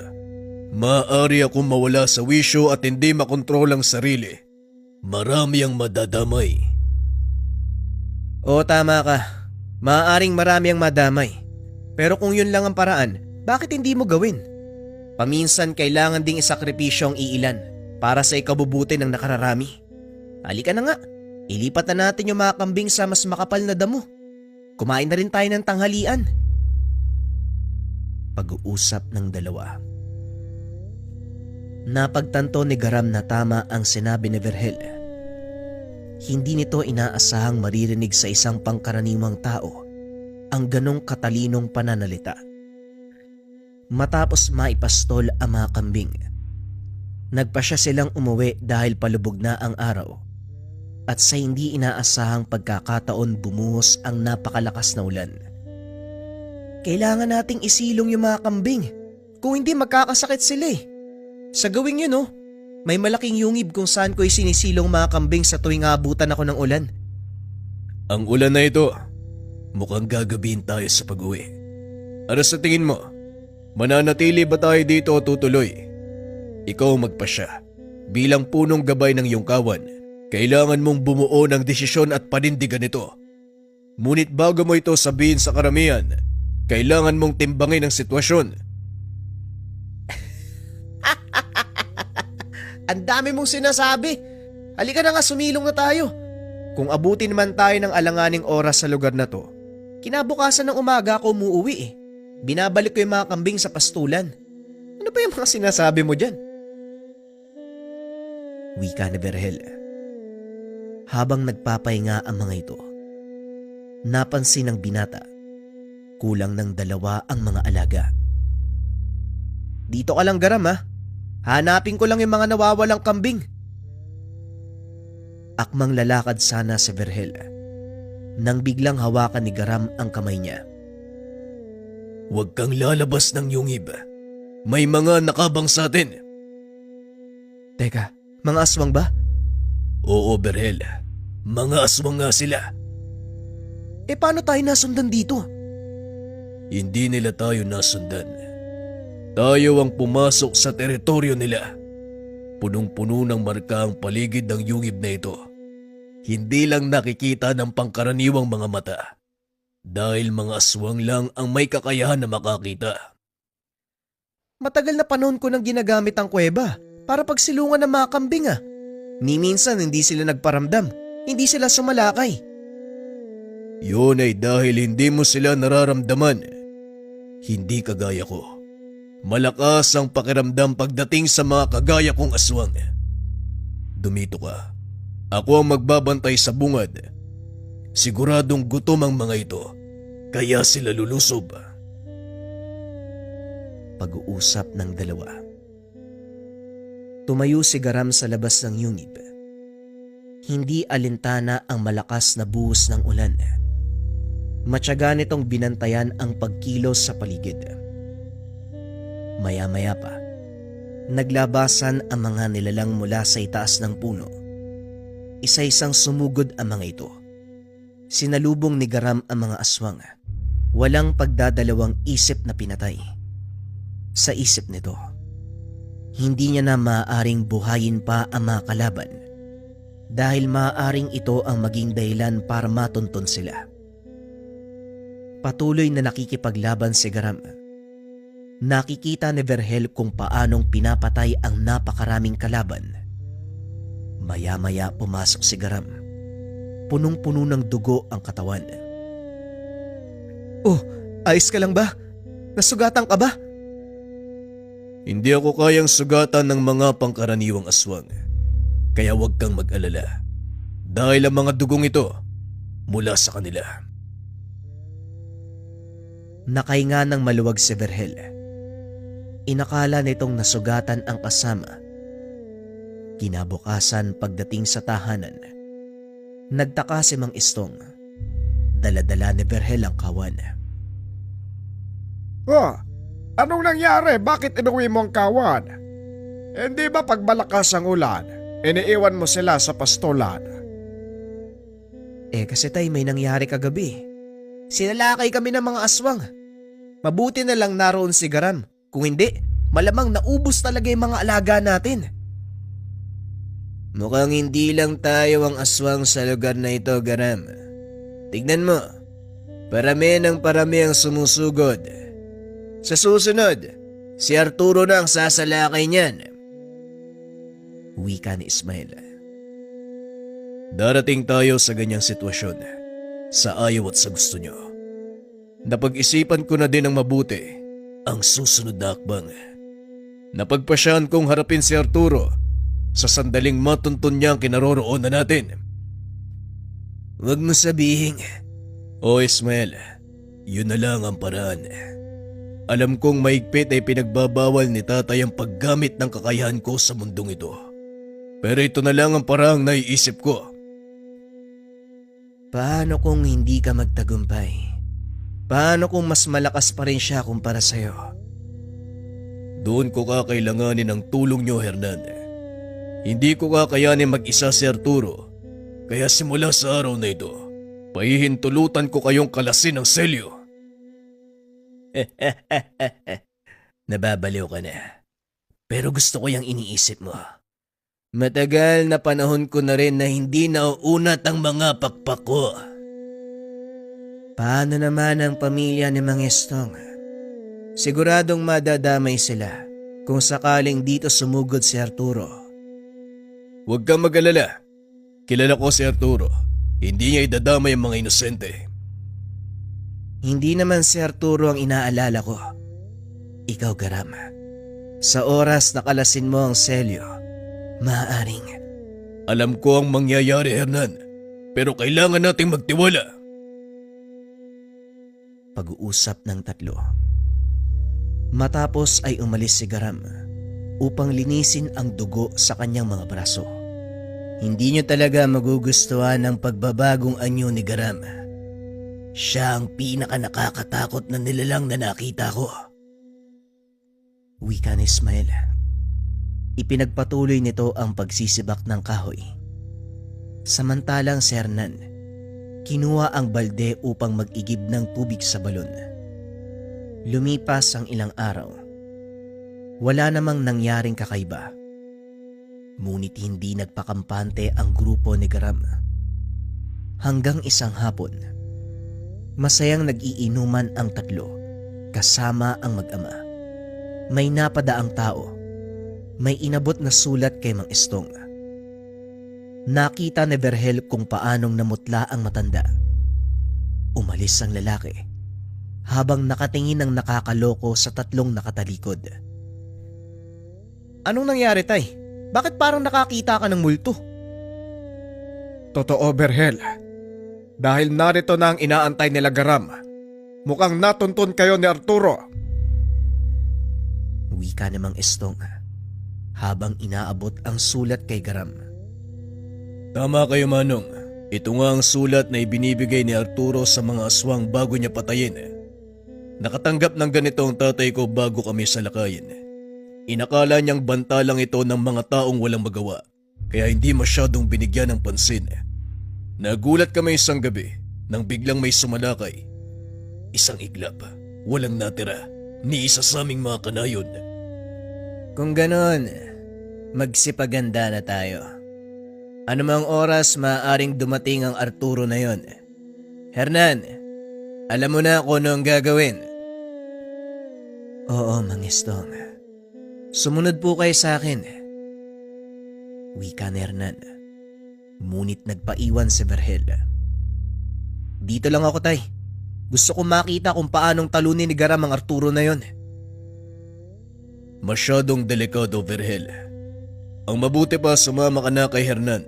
maaari akong mawala sa wisyo at hindi makontrol ang sarili. Marami ang madadamay. Oo, tama ka. Maaaring marami ang madamay. Pero kung yun lang ang paraan, bakit hindi mo gawin? Paminsan kailangan ding isakripisyo ang iilan para sa ikabubuti ng nakararami. Halika na nga, ilipat na natin yung mga kambing sa mas makapal na damo. Kumain na rin tayo ng tanghalian. Pag-uusap ng dalawa. Napagtanto ni Garam na tama ang sinabi ni Vergel. Hindi nito inaasahang maririnig sa isang pangkaraniwang tao ang ganong katalinong pananalita. Matapos maipastol ang mga kambing, nagpasya silang umuwi dahil palubog na ang araw at sa hindi inaasahang pagkakataon bumuhos ang napakalakas na ulan. Kailangan nating isilong yung mga kambing, kung hindi magkakasakit sila . Sa gawing yun may malaking yungib kung saan ko isinisilong mga kambing sa tuwing aabutan ako ng ulan. Ang ulan na ito, mukhang gagabihin tayo sa pag-uwi. Ano sa tingin mo? Mananatili ba tayo dito o tutuloy? Ikaw magpasya. Bilang punong gabay ng iyong kawan, kailangan mong bumuo ng desisyon at panindigan ito. Ngunit bago mo ito sabihin sa karamihan, kailangan mong timbangin ang sitwasyon. Ang dami mong sinasabi. Halika na nga, sumilong na tayo. Kung abutin man tayo ng alanganing oras sa lugar na to, kinabukasan ng umaga ako umuwi . Binabalik ko yung mga kambing sa pastulan. Ano pa yung mga sinasabi mo dyan? Wika ni Vergel. Habang nagpapahinga ang mga ito, napansin ng binata, kulang ng 2 ang mga alaga. Dito ka lang, Garam . Hanapin ko lang yung mga nawawalang kambing. Akmang lalakad sana si Vergel nang biglang hawakan ni Garam ang kamay niya. Huwag kang lalabas ng yungib. May mga nakabang sa atin. Teka, mga aswang ba? Oo, Vergel. Mga aswang nga sila. Paano tayo nasundan dito? Hindi nila tayo nasundan. Tayo ang pumasok sa teritoryo nila. Punong-puno ng marka ang paligid ng yungib na ito. Hindi lang nakikita ng pangkaraniwang mga mata. Dahil mga aswang lang ang may kakayahan na makakita. Matagal na panahon ko nang ginagamit ang kuweba para pagsilungan ng mga kambing ah. Ni minsan hindi sila nagparamdam, hindi sila sumalakay. Yun ay dahil hindi mo sila nararamdaman. Hindi kagaya ko. Malakas ang pakiramdam pagdating sa mga kagaya kong aswang. Dumito ka. Ako ang magbabantay sa bungad. Siguradong gutom ang mga ito, kaya sila lulusob. Pag-uusap ng dalawa. Tumayo si Garam sa labas ng yungib. Hindi alintana ang malakas na buhos ng ulan. Matyaga nitong binantayan ang pagkilos sa paligid. Maya-maya pa, naglabasan ang mga nilalang mula sa itaas ng puno. Isa-isang sumugod ang mga ito. Sinalubong ni Garam ang mga aswang. Walang pagdadalawang isip na pinatay. Sa isip nito, hindi niya na maaaring buhayin pa ang mga kalaban dahil maaaring ito ang maging dahilan para matunton sila. Patuloy na nakikipaglaban si Garam. Nakikita ni Vergel kung paanong pinapatay ang napakaraming kalaban. Maya-maya pumasok si Garam. Punong-puno ng dugo ang katawan. Oh, ayos ka lang ba? Nasugatan ka ba? Hindi ako kayang sugatan ng mga pangkaraniwang aswang. Kaya huwag kang mag-alala. Dahil ang mga dugong ito mula sa kanila. Nakahinga ng maluwag si Vergel. Inakala nitong nasugatan ang kasama. Kinabukasan pagdating sa tahanan, nagtaka si Mang Istong. Dala-dala ni Vergel ang kawan. Oh, anong nangyari? Bakit inuwi mo ang kawan? Hindi ba pag malakas ang ulan, iniiwan mo sila sa pastulan? Kasi tay, may nangyari kagabi. Sinalakay kami ng mga aswang. Mabuti na lang naroon si Garam. Kung hindi, malamang naubos talaga yung mga alaga natin. Mukhang hindi lang tayo ang aswang sa lugar na ito, Garam. Tignan mo, parami ng parami ang sumusugod. Sa susunod, si Arturo na ang sasalakay niyan. Wika ni Ismael. Darating tayo sa ganyang sitwasyon, sa ayaw at sa gusto nyo. Napag-isipan ko na din ang mabuti ang susunod na akbang. Napagpasyahan kong harapin si Arturo sa sandaling matuntun niya ang kinaroroonan natin. Huwag mo sabihin. O Ismael, yun na lang ang paraan. Alam kong maigpit ay pinagbabawal ni tatay ang paggamit ng kakayahan ko sa mundong ito. Pero ito na lang ang paraang naiisip ko. Paano kung hindi ka magtagumpay? Paano kung mas malakas pa rin siya kumpara sa'yo? Doon ko kakailanganin ang tulong niyo, Hernan. Hindi ko kakayanin mag-isa si Arturo. Kaya simula sa araw na ito, pahihintulutan ko kayong kalasin ng selyo. Nababaliw ka na. Pero gusto ko yung iniisip mo. Matagal na panahon ko na rin na hindi nauunat ang mga pakpak ko. Paano naman ang pamilya ni Mang Estong? Siguradong madadamay sila kung sakaling dito sumugod si Arturo. Huwag kang mag-alala. Kilala ko si Arturo. Hindi niya idadamay ang mga inosente. Hindi naman si Arturo ang inaalala ko. Ikaw, Garam. Sa oras na kalasin mo ang selyo, maaaring... Alam ko ang mangyayari, Hernan. Pero kailangan nating magtiwala. Pag-uusap ng tatlo. Matapos ay umalis si Garam upang linisin ang dugo sa kanyang mga braso. Hindi niyo talaga magugustuhan ang pagbabagong anyo ni Garam. Siya ang pinaka nakakatakot na nilalang na nakita ko. Wika ni Ismael. Ipinagpatuloy nito ang pagsisibak ng kahoy. Samantalang si Hernan, kinuha ang balde upang mag-igib ng tubig sa balon. Lumipas ang ilang araw. Wala namang nangyaring kakaiba. Ngunit hindi nagpakampante ang grupo ni Garam. Hanggang isang hapon, masayang nag-iinuman ang tatlo kasama ang mag-ama. May napadaang tao. May inabot na sulat kay Mang Estong. Nakita ni Berhel kung paanong namutla ang matanda. Umalis ang lalaki habang nakatingin ng nakakaloko sa tatlong nakatalikod. Anong nangyari, Tay? Bakit parang nakakita ka ng multo? Totoo, Berhel. Dahil narito na ang inaantay nila Garam. Mukhang natuntun kayo ni Arturo. Wika ni Mang Estong habang inaabot ang sulat kay Garam. Tama kayo, Manong. Ito nga ang sulat na ibinibigay ni Arturo sa mga aswang bago niya patayin. Nakatanggap ng ganito ang tatay ko bago kami salakayin. Inakala niyang banta lang ito ng mga taong walang magawa, kaya hindi masyadong binigyan ng pansin. Nagulat kami isang gabi nang biglang may sumalakay. Isang iglap, walang natira, ni isa sa aming mga kanayon. Kung ganon, magsipaganda na tayo. Anumang oras maaaring dumating ang Arturo na yon. Hernan, alam mo na kung ano ang gagawin. Oo, Mang Estong. Sumunod po kayo sa akin. Wika ni Hernan. Ngunit nagpaiwan si Berhel. Dito lang ako, Tay. Gusto ko makita kung paanong talunin ni Garam ang Arturo na yon. Masyadong delikado, Berhel. Ang mabuti pa sumama ka na kay Hernan.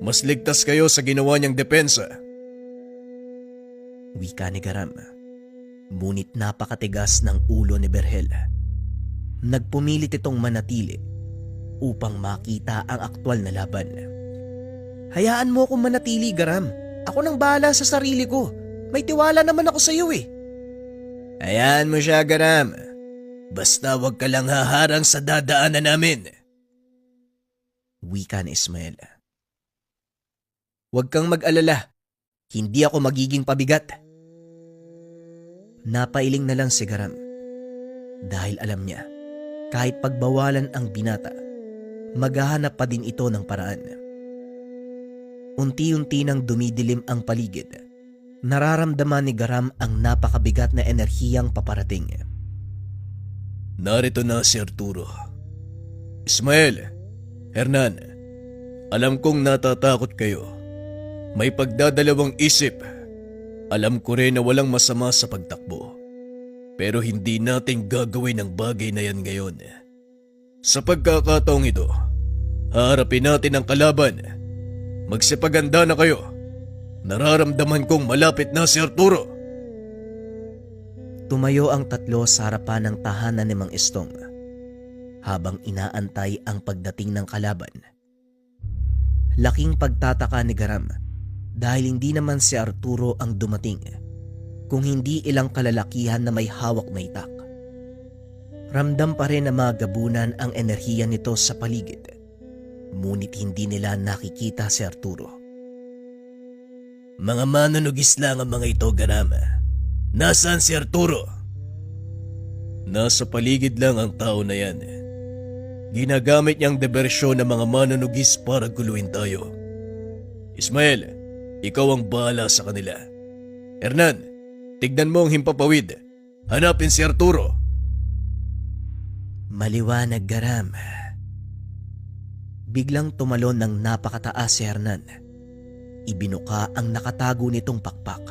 Mas ligtas kayo sa ginawa niyang depensa. Wika ni Garam. Ngunit napakatigas ng ulo ni Berhel. Nagpumilit itong manatili upang makita ang aktwal na laban. Hayaan mo akong manatili, Garam. Ako nang bahala sa sarili ko. May tiwala naman ako sa iyo eh. Hayaan mo siya, Garam. Basta wag ka lang haharang sa dadaanan namin. Wika ni Ismael. Huwag kang mag-alala. Hindi ako magiging pabigat. Napailing na lang si Garam. Dahil alam niya, kahit pagbawalan ang binata, maghahanap pa din ito ng paraan. Unti-unti nang dumidilim ang paligid. Nararamdaman ni Garam ang napakabigat na enerhiyang paparating. Narito na si Arturo. Ismael, Hernan, alam kong natatakot kayo. May pagdadalawang isip. Alam ko rin na walang masama sa pagtakbo. Pero hindi natin gagawin ang bagay na yan ngayon. Sa pagkakataong ito, haharapin natin ang kalaban. Magsipaganda na kayo. Nararamdaman kong malapit na si Arturo. Tumayo ang tatlo sa harapan ng tahanan ni Mang Estong habang inaantay ang pagdating ng kalaban. Laking pagtataka ni Garam dahil hindi naman si Arturo ang dumating, kung hindi ilang kalalakihan na may hawak na itak. Ramdam pa rin na magabunan ang enerhiya nito sa paligid, ngunit hindi nila nakikita si Arturo. Mga manunugis lang ang mga ito, Garam. Nasaan si Arturo? Nasa paligid lang ang tao na yan. Ginagamit niyang diversyon ng mga manunugis para guluhin tayo. Ismael, ikaw ang bahala sa kanila. Hernan, tignan mo ang himpapawid. Hanapin si Arturo. Maliwanag, Garam. Biglang tumalon ng napakataas si Hernan. Ibinuka ang nakatago nitong pakpak.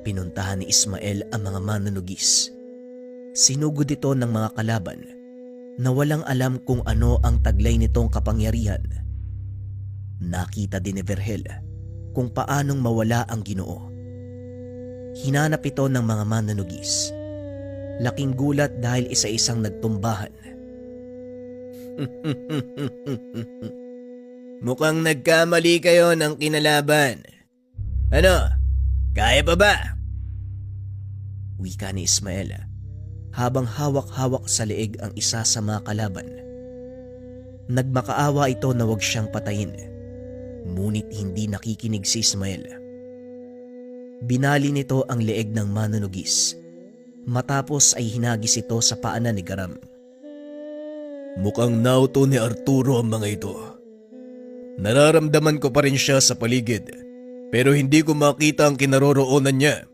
Pinuntahan ni Ismael ang mga manunugis. Sinugod ito ng mga kalaban na walang alam kung ano ang taglay nitong kapangyarihan. Nakita din ni Berhel kung paanong mawala ang Ginoo. Hinanap ito ng mga manunugis. Laking gulat dahil isa-isang nagtumbahan. Mukhang nagkamali kayo ng kinalaban. Ano? Kaya pa ba? Wika ni Ismael habang hawak-hawak sa leeg ang isa sa mga kalaban. Nagmakaawa ito na huwag siyang patayin. Ngunit hindi nakikinig si Ismael. Binali nito ang leeg ng manunugis. Matapos ay hinagis ito sa paanan ni Garam. Mukhang nauto ni Arturo ang mga ito. Nararamdaman ko pa rin siya sa paligid, pero hindi ko makita ang kinaroroonan niya.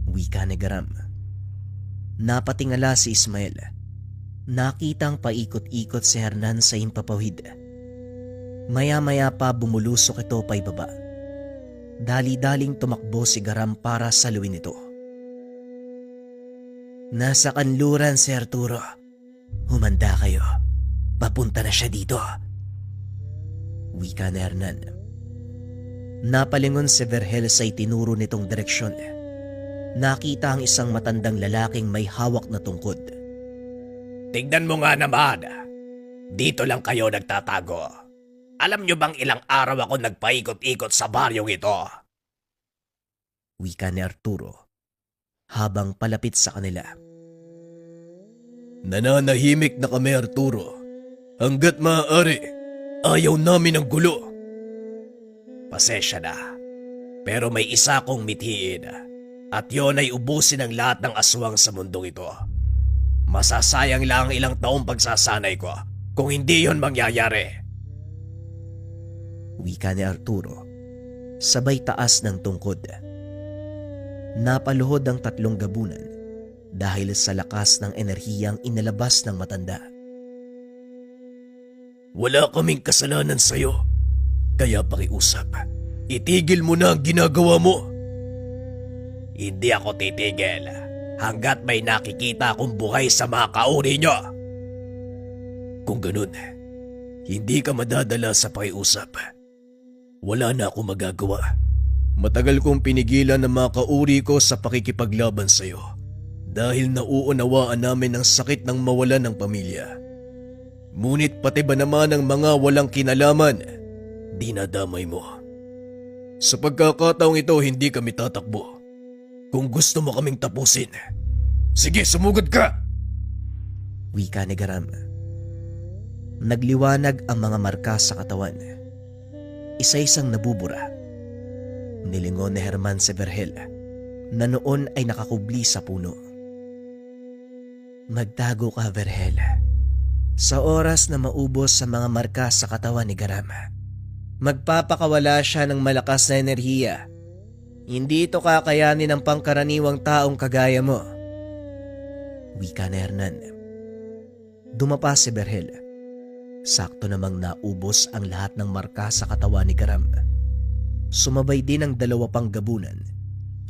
Wika ni Garam. Napatingala si Ismael. Nakitang paikot-ikot si Hernan sa himpapawid. Maya-maya pa bumulusok ito pa ibaba. Dali-daling tumakbo si Garam para saluin ito. Nasa kanluran si Arturo. Humanda kayo. Papunta na siya dito. Wika ni Hernan. Napalingon si Vergel sa itinuro nitong direksyon. Nakita ang isang matandang lalaking may hawak na tungkod. Tignan mo nga naman. Dito lang kayo nagtatago. Alam nyo bang ilang araw ako nagpaikot-ikot sa baryong ito? Wika ni Arturo habang palapit sa kanila. Nananahimik na kami, Arturo. Hanggat maaari, ayaw namin ng gulo. Pasensya na. Pero may isa kong mithiin. At yon ay ubusin ang lahat ng aswang sa mundong ito. Masasayang lang ang ilang taong pagsasanay ko kung hindi yon mangyayari. Wika ni Arturo, sabay taas ng tungkod. Napaluhod ang tatlong gabunan dahil sa lakas ng enerhiyang inalabas ng matanda. Wala kaming kasalanan sa'yo, kaya pakiusap. Itigil mo na ang ginagawa mo. Hindi ako titigil hanggat may nakikita akong buhay sa mga kauri nyo. Kung ganun, hindi ka madadala sa pakiusap. Wala na akong magagawa. Matagal kong pinigilan ang mga kauri ko sa pakikipaglaban sa'yo dahil nauunawaan namin ang sakit ng mawalan ng pamilya. Ngunit pati ba naman ang mga walang kinalaman, dinadamay mo. Sa pagkakataong ito, hindi kami tatakbo. Kung gusto mo kaming tapusin, sige, sumugod ka! Wika ni Garam. Nagliwanag ang mga marka sa katawan. Isa-isang nabubura. Nilingon ni Herman si Vergel na noon ay nakakubli sa puno. Magtago ka, Vergel. Sa oras na maubos sa mga marka sa katawan ni Garam, magpapakawala siya ng malakas na enerhiya. Hindi ito kakayanin ng pangkaraniwang taong kagaya mo. Wika ni Hernan. Dumapa si Vergel. Sakto namang naubos ang lahat ng marka sa katawan ni Garam. Sumabay din ang dalawa pang gabunan.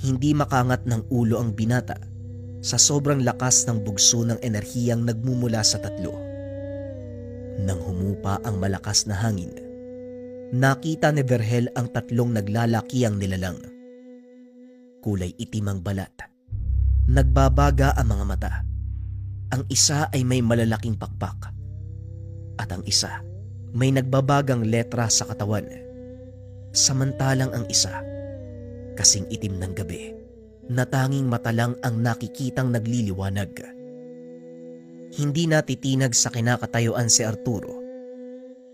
Hindi makangat ng ulo ang binata sa sobrang lakas ng bugso ng enerhiyang nagmumula sa tatlo. Nang humupa ang malakas na hangin, nakita ni Vergel ang tatlong naglalakihang nilalang. Kulay itim ang balat. Nagbabaga ang mga mata. Ang isa ay may malalaking pakpak. At ang isa, may nagbabagang letra sa katawan. Samantalang ang isa, kasing itim ng gabi, na tanging mata lang ang nakikitang nagliliwanag. Hindi natitinag sa kinakatayuan si Arturo.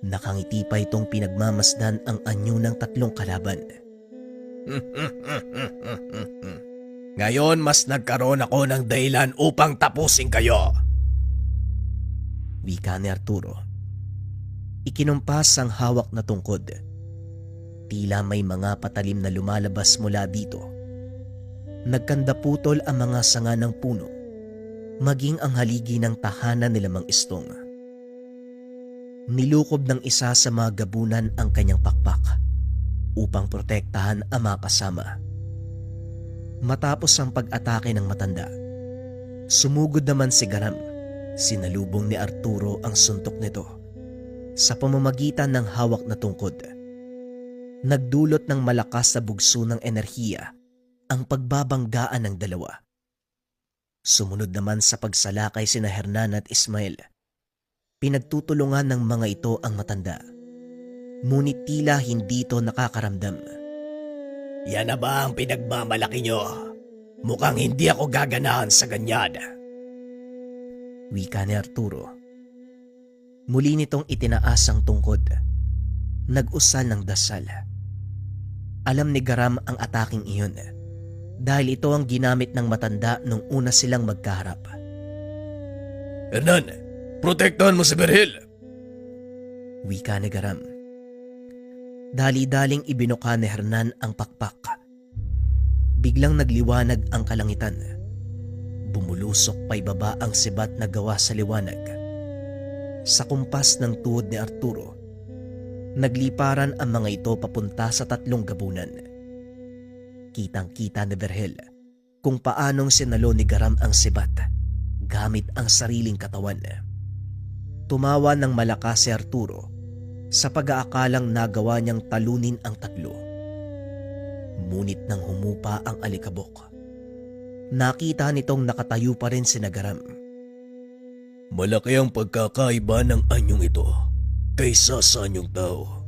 Nakangiti pa itong pinagmamasdan ang anyo ng tatlong kalaban. Ngayon mas nagkaroon ako ng dahilan upang tapusin kayo. Wika ni Arturo. Ikinumpas ang hawak na tungkod. Tila may mga patalim na lumalabas mula dito. Nagkandaputol ang mga sanga ng puno, maging ang haligi ng tahanan nila Mang Istong. Nilukob ng isa sa mga gabunan ang kanyang pakpak upang protektahan ang mga kasama. Matapos ang pag-atake ng matanda, sumugod naman si Garam. Sinalubong ni Arturo ang suntok nito sa pamamagitan ng hawak na tungkod. Nagdulot ng malakas na bugso ng enerhiya ang pagbabanggaan ng dalawa. Sumunod naman sa pagsalakay sina Hernan at Ismael. Pinagtutulungan ng mga ito ang matanda Ngunit tila hindi ito nakakaramdam. Yan na ba ang pinagmamalaki nyo? Mukhang hindi ako gaganahan sa ganyan. Wika ni Arturo. Muli nitong itinaas ang tungkod. Nag-usal ng dasal. Alam ni Garam ang ataking iyon dahil ito ang ginamit ng matanda nung una silang magkaharap. Hernan, protektahan mo si Berhel. Wika ni Garam. Dali-daling ibinuka ni Hernan ang pakpak. Biglang nagliwanag ang kalangitan. Bumulusok pa ibaba ang sibat na gawa sa liwanag. Sa kumpas ng tuhod ni Arturo, nagliparan ang mga ito papunta sa 3 gabunan. Kitang-kita ni Berhel kung paanong sinalo ni Garam ang sibat gamit ang sariling katawan. Tumawa ng malakas si Arturo sa pag-aakalang nagawa niyang talunin ang 3. Ngunit nang humupa ang alikabok, nakita nitong nakatayo pa rin si Garam. Malaki ang pagkakaiba ng anyong ito kaysa sa anyong tao.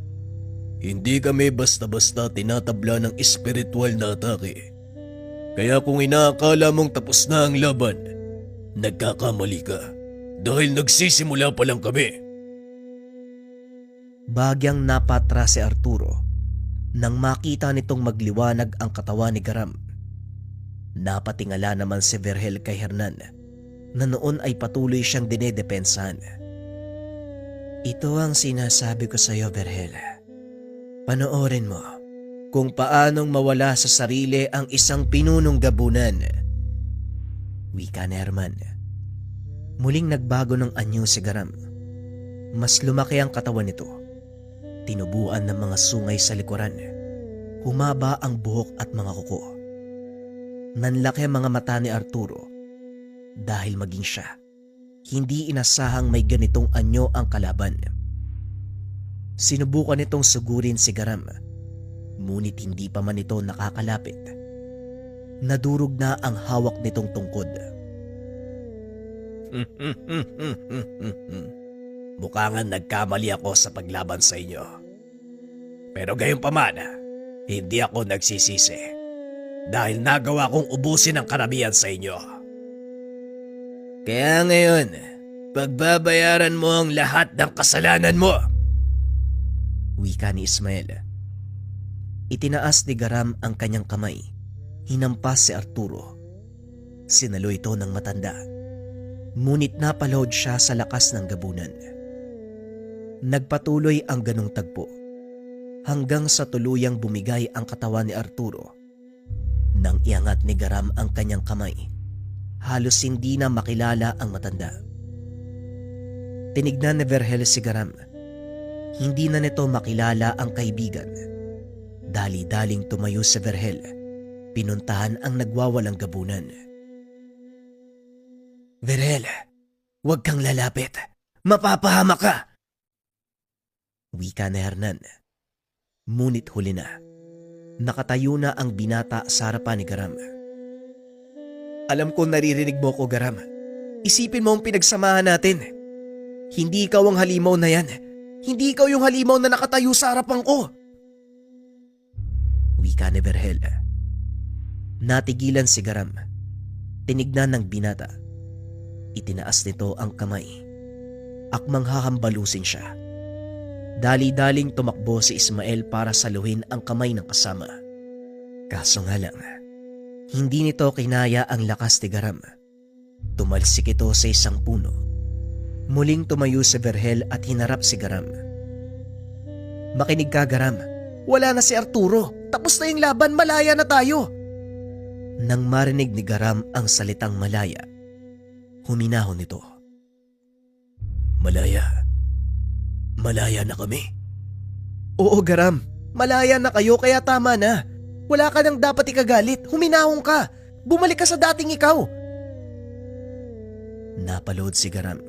Hindi kami basta-basta tinatabla ng espiritual na atake. Kaya kung inaakala mong tapos na ang laban, nagkakamali ka dahil nagsisimula pa lang kami. Bagyang napatra si Arturo nang makita nitong magliwanag ang katawan ni Garam. Napatingala naman si Berhel kay Hernan na noon ay patuloy siyang dinedepensahan. Ito ang sinasabi ko sa iyo, Berhel. Panoorin mo kung paanong mawala sa sarili ang isang pinunong gabunan. Wika ni Herman. Muling nagbago ng anyo si Garam. Mas lumaki ang katawan nito. Tinubuan ng mga sungay sa likuran. Humaba ang buhok at mga kuko. Nanlaki ang mga mata ni Arturo dahil maging siya, hindi inasahang may ganitong anyo ang kalaban. Sinubukan nitong sugurin si Garam, ngunit hindi pa man ito nakakalapit. Nadurog na ang hawak nitong tungkod. Mukhang nagkamali ako sa paglaban sa inyo. Pero gayunpaman, hindi ako nagsisisi dahil nagawa kong ubusin ang karamihan sa inyo. Kaya ngayon, pagbabayaran mo ang lahat ng kasalanan mo. Wika ni Ismael. Itinaas ni Garam ang kanyang kamay. Hinampas si Arturo. Sinalo ito ng matanda. Ngunit napalood siya sa lakas ng gabunan. Nagpatuloy ang ganong tagpo hanggang sa tuluyang bumigay ang katawan ni Arturo. Nang iangat ni Garam ang kanyang kamay, halos hindi na makilala ang matanda. Tinignan ni Berhel si Garam. Hindi na nito makilala ang kaibigan. Dali-daling tumayo si Berhel. Pinuntahan ang nagwawalang gabunan. Berhel, huwag kang lalapit. Mapapahama ka. Wika ni Hernan. Ngunit huli na. Nakatayo na ang binata sa harapan ni Garam. Alam ko naririnig mo ko, Garam. Isipin mo ang pinagsamahan natin. Hindi ikaw ang halimaw na yan. Hindi ikaw yung halimaw na nakatayo sa harapan ko. Wika ni Berhel. Natigilan si Garam. Tinignan ng binata. Itinaas nito ang kamay. Akmang hahambalusin siya. Dali-daling tumakbo si Ismael para saluhin ang kamay ng kasama. Kaso nga lang, hindi nito kinaya ang lakas ni Garam. Tumalsik ito sa isang puno. Muling tumayo si Berhel at hinarap si Garam. Makinig ka, Garam. Wala na si Arturo. Tapos na yung laban, malaya na tayo. Nang marinig ni Garam ang salitang malaya, huminahon ito. Malaya? Malaya na kami? Oo, Garam. Malaya na kayo kaya tama na. Wala ka nang dapat ikagalit. Huminahon ka. Bumalik ka sa dating ikaw. Napalood si Garam.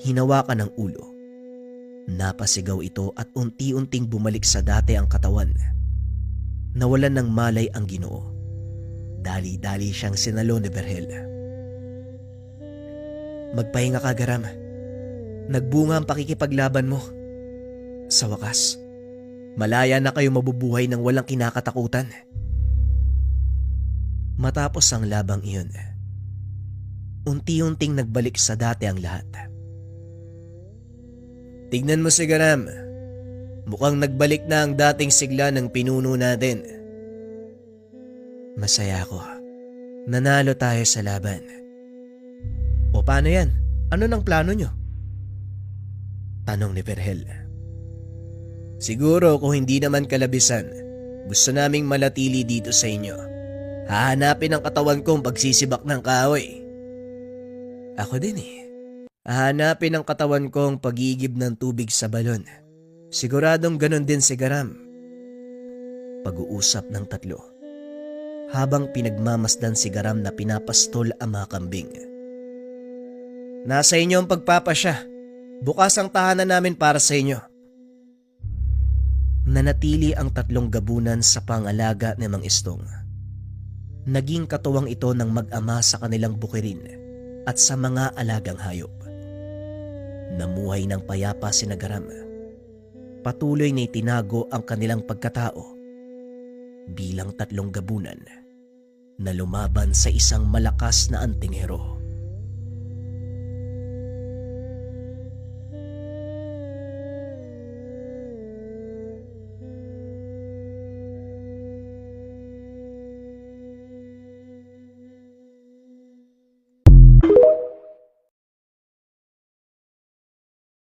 Hinawakan ng ulo. Napasigaw ito at unti-unting bumalik sa dati ang katawan. Nawalan ng malay ang Ginoo. Dali-dali siyang sinalo ni Berhel. Magpahinga ka, Garam. Nagbunga ang pakikipaglaban mo. Sa wakas, malaya na kayo mabubuhay ng walang kinakatakutan. Matapos ang labang iyon, unti-unting nagbalik sa dati ang lahat. Tignan mo si Garam. Mukhang nagbalik na ang dating sigla ng pinuno natin. Masaya ako. Nanalo tayo sa laban. O paano yan? Ano nang plano nyo? Tanong ni Vergel. Siguro kung hindi naman kalabisan, gusto naming malatili dito sa inyo. Hahanapin ang katawan kong pagsisibak ng kahoy. Ako din eh. Hahanapin ang katawan kong pagigib ng tubig sa balon. Siguradong ganon din si Garam. Pag-uusap ng tatlo. Habang pinagmamasdan si Garam na pinapastol ang mga kambing. Nasa inyo ang pagpapasya. Bukas ang tahanan namin para sa inyo. Nanatili ang tatlong gabunan sa pangalaga ni Mang Istong. Naging katuwang ito ng mag-ama sa kanilang bukirin at sa mga alagang hayop. Namuhay ng payapa si Garam. Patuloy na itinago ang kanilang pagkatao bilang tatlong gabunan na lumaban sa isang malakas na antinghero.